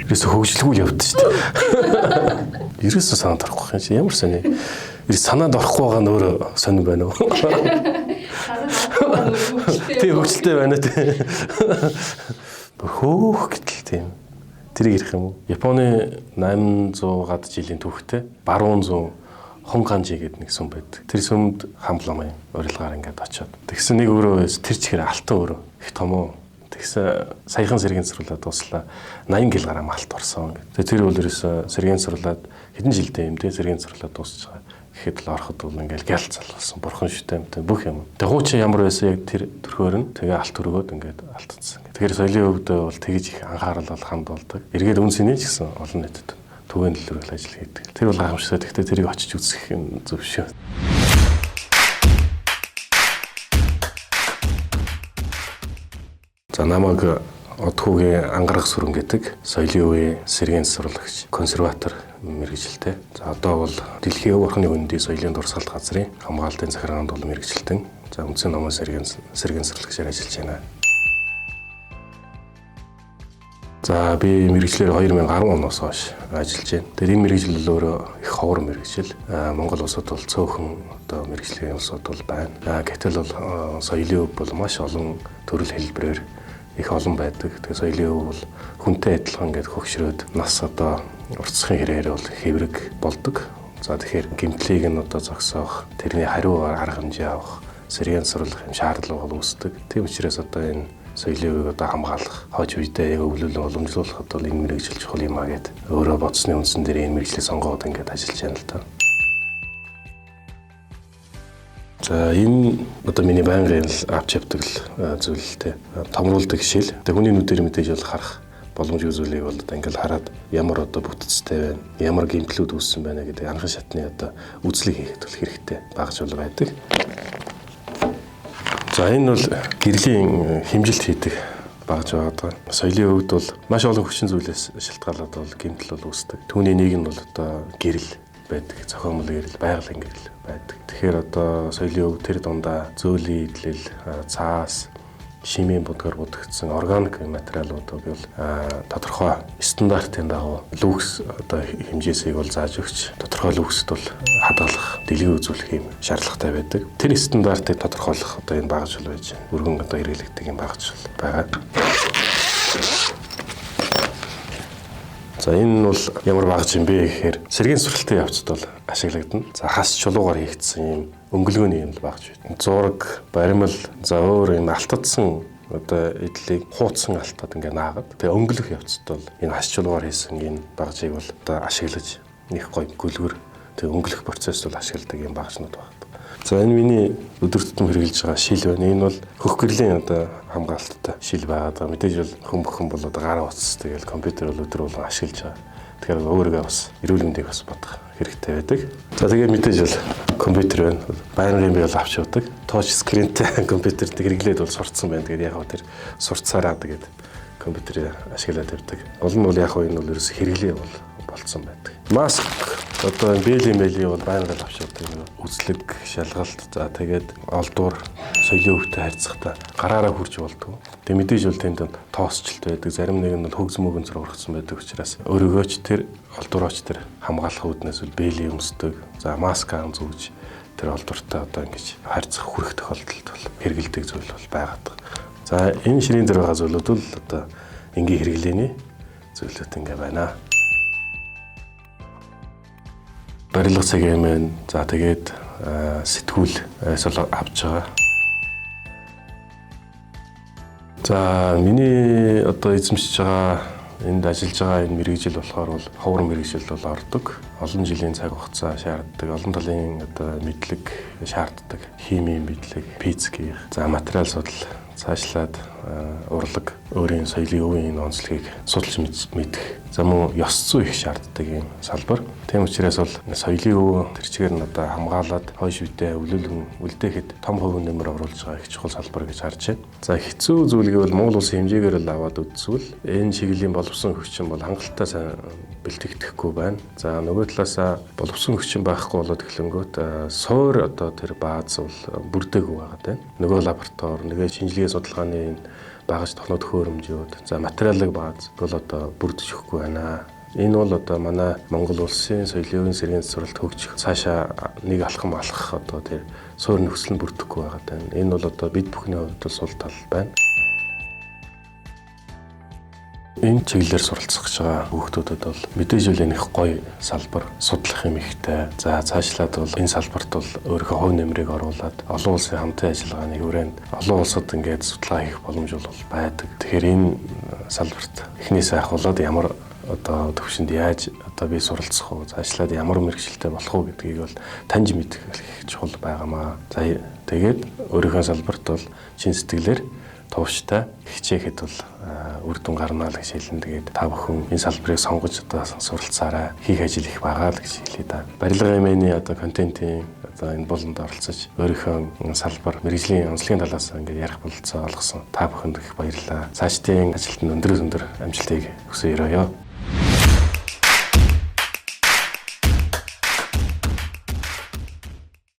Ерөөсө хөгжлгүй явдсан шүү дээ. Ерөөсө санаад орохгүй юм чи ямар сони. Санаад орохгүй байгаа нь өөрөө сонир байна уу? Тийм хөгжилтэй байна тий. Хөөх гэтэл тийм. Тэрийг ярих юм уу? Японы 800 гад жилийн түүхтэй баруун зүүн Хонганжи гэдэг нэг сүм байдаг. Тэр сүмд хамбламын урилгаар ингээд очиод. Тэгсэн нэг өөрөө тэр чихэр алтан өөрөө их том уу. Тэгсэн саяхан сэргийн цэцэрлээд дуслаа 80 кг алт орсон гэдэг. Тэр бол ерөөсө сэргийн цэцэрлээд хэдэн жилдээ юм те сэргийн цэцэрлээд дуусч байгаа. Гэхэд л ороход бол ингээд гял залгасан. Бурхан шүтээ юмтай бүх юм. Тэгээ хуучин ямар байсан яг тэр төрхөөр нь тэгээ алт өргөөд ингээд алтцсан. Тэгэхээр соёлын өвдө бол тэгж их анхаарал бол ханд болдог. Эргээд үнсний ч гэсэн олон нийтэд түгээн дэлгэрэл ажил хийдэг. Тэр бол гайхамшигтай. Гэхдээ тэрийг очиж үзэх юм зөв шүү. За намайг Одхүүгийн ангарах сүрэн гэдэг соёлын үеийн сэргийн сурлагч, консерватор мэргэжилтэй. За одоо бол Дэлхийн өв орхны хөндийн соёлын дурсгалт газрын хамгаалтын захиргаанд бол мэргэжилтэн. За үндсэн намын сэргийн сурлагчаар ажиллаж байна. За би мэргэжлэр 2010 оноос хойш ажиллаж байна. Тэр энэ мэргэжил бол өөрөө их ховор мэргэжил. Монгол улсад бол цөөхөн одоо мэргэжлийн улсууд бол байна. Гэтэл бол соёлын өв бол маш олон төрөл хэлбэрээр их олон байдаг. Тэгээ соёлын өв бол хүнтэй адилхан ингээд хөгшрөөд нас одоо уртсахын хэрээр бол хэврэг болдог. За тэгэхээр гэмтлийг нь одоо зогсоох, тэрний хариу арга хэмжээ авах, сэргийн сурлах юм шаардлага бол үүсдэг. Тийм учраас одоо энэ соёлын өвийг одоо хамгаалах, хойч үедээ яг өвлөлөө уламжлуулахад бол энэ мэргэжил чухал юм а гэд өөрөө бодсны үндсэн дээр энэ мэргэжлийг сонгоод ингээд ажиллаж байна л та. За энэ одоо миний байнгын авч явдаг зүйлтэй томруулдаг шил. Тэг хүний нүдээр мэдээж бол харах боломжгүй зүйлийг бол одоо ингээд хараад ямар одоо бүтцтэй байна, ямар гэмтлүүд үүссэн байна гэдэг анхан шатны одоо үзлэг хийхэд бол хэрэгтэй багж бол байдаг. За энэ бол гэрлийн хэмжилт хийдэг багж байгаа. Соёлын өвд бол маш олон хүчин зүйлээс шалтгаалаад бол гэмтэл бол үүсдэг. Түүний нэг нь бол одоо гэрэл байдаг, зохиомл гэрэл, байгалийн гэрэл байдаг. Тэгэхээр одоо соёлын өв тэр дундаа зөөлөн идэл, цаас, шимийн будгаар будагдсан органик материалуудыг бол тодорхой стандартын дагуу люкс одоо хэмжээсийг бол зааж өгч тодорхой люксд бол хадгалах, дэлгэн үзүүлэх юм шаардлагатай байдаг. Тэр стандартыг тодорхойлох одоо энэ багажил байж байна. Өргөн одоо хэрэглэгдэх юм багажил байгаа. За энэ бол ямар багаж юм бэ гэхээр сэргийн сургалтын явцад бол ашиглагдана. За хас чулуугаар хийгдсэн юм өнгөлгөөний юм багаж байна. Зураг, баримл, за өөр юм алтдсан одоо идлийг хууцсан алтад ингээ наагаад тэгээ өнгөлөх явцад бол энэ хас чулуугаар хийсэн энэ багажийг бол одоо ашиглаж нэг гоё гүлгэр тэгээ өнгөлөх процесс бол ашигладаг юм багажнууд байна. За энэ миний өдөр тутам хэрэгжилж байгаа шил байна. Энэ бол хөх гэрлийн одоо хамгаалттай шил байгаа. Мэдээж бол хүн бол одоо гараа утас тэгэл компьютер бол өдөр болгон ашиглаж байгаа. Тэгэхээр өөрийгөө бас эрүүл мэндийг бас бодох хэрэгтэй байдаг. За тэгээ мэдээж бол компьютер байна. Байнгын би бол авч явдаг. Touch screenтэй компьютерт хэрэглээд бол сурцсан байна. Тэгээд яг хөө тэр сурцсараа тэгээд компьютерийг ашиглаад явдаг. Олон нь бол яг хөө энэ бол ерөөс хэрэглээ бол болцсон байдаг. Маск одоо бэлийн бол байнгын авч явдаг. Үзлэг, шалгалт, за тэгээд олдуур соёлын өвгтэй харьцахтаа гараараа хурж болдог. Тэгээд мэдээж бол тэнд тоосчлт байдаг. Зарим нэг нь бол хөгс мөгөн зургацсан байдаг учраас өөрийгөө ч тэр олдуураач тэр хамгаалах үүднээс бол бэлийн өмсдөг. За маск ан зүүж тэр олдууртай одоо ингэж харьцах хүрэх тохиолдолд бол хэрэгэлдэг зүйл бол байгаад. За энэ ширийн дээр байгаа зүйлүүд бол одоо энгийн хэрэглээний зүйлүүд ингээ байна. Барилга цаг юм байна. За тэгээд сэтгүүл эсвэл авч байгаа. За миний одоо эзэмшиж байгаа энд ажиллаж байгаа энэ мэргэжил болохоор бол ховор мэргэжил бол ордог. Олон жилийн цаг хугацаа шаарддаг. Олон талын одоо мэдлэг шаарддаг. Химийн мэдлэг, физик, за материал судлал, цаашлаад урлаг, өөрийн соёлын өвийн онцлогийг судалж мэдэх. За мөн ёс зүй их шаарддаг юм салбар. Тийм учраас бол соёлын өв тэр чигээр нь одоо хамгаалаад хойш үедээ үлдээхэд том хувь нэмэр оруулж байгаа их чухал салбар гэж харж байна. За хэцүү зүйлийг бол Монгол улсын хэмжээгээр л аваад үзвэл энэ чиглэлийн боловсон хүчин бол хангалттай сайн бэлтгэгдэхгүй байна. За нөгөө талаасаа боловсон хүчин байхгүй болоод эхлэнгүүт суур одоо тэр бааз бол бүрдээгүй байгаа тань. Нөгөө лаборатори, нөгөө шинжилгээ судалгааны багаж технологи төхөөрөмжүүд, за материалын бааз бол одоо бүрдэж өгөхгүй байна. Энэ бол одоо манай Монгол улсын соёлын сэргийн суралт хөгжих цаашаа нэг алхам алхах одоо тэр суур нөхцөл нь бүрдэхгүй байгаа тань. Энэ бол одоо бид бүхний хувьд бол сул тал байна. Энэ чиглэлээр суралцах гэж байгаа хүүхдүүдэд бол мэдээж үл энэ их гоё салбар, судлах юм ихтэй. За цаашлаад бол энэ салбарт бол өөрийнхөө хувь нэмрийг оруулад олон улсын хамтын ажиллагааны хүрээнд олон улсад ингээд судалгаа хийх боломж бол байдаг. Тэгэхээр энэ салбарт эхнээсээ ахуулаад ямар одоо төвшөнд яаж одоо би суралцах уу, цаашлаад ямар мэргэжилтэй болох уу гэдгийг бол таньж мэдэх их чухал байгаамаа. За тэгээд өөрийнхөө салбарт бол чин сэтгэлээр тууштай хичээхэд бол үр дүн гарнаа л гэж хэлэн. Тэгээд та бүхэн энэ салбарыг сонгож одоо суралцаарай. Хийх ажил их байгаа л гэж хэлээ да. Барилга эмээний одоо контентын одоо энэ болонд оролцож өөрийнхөө салбар мэргэжлийн онцлогийн талаас ингээд ярих бололцоо олгосон та бүхэнд их баярлалаа. Цаашдын ажилд өндөр амжилтыг хүсье өрөөё.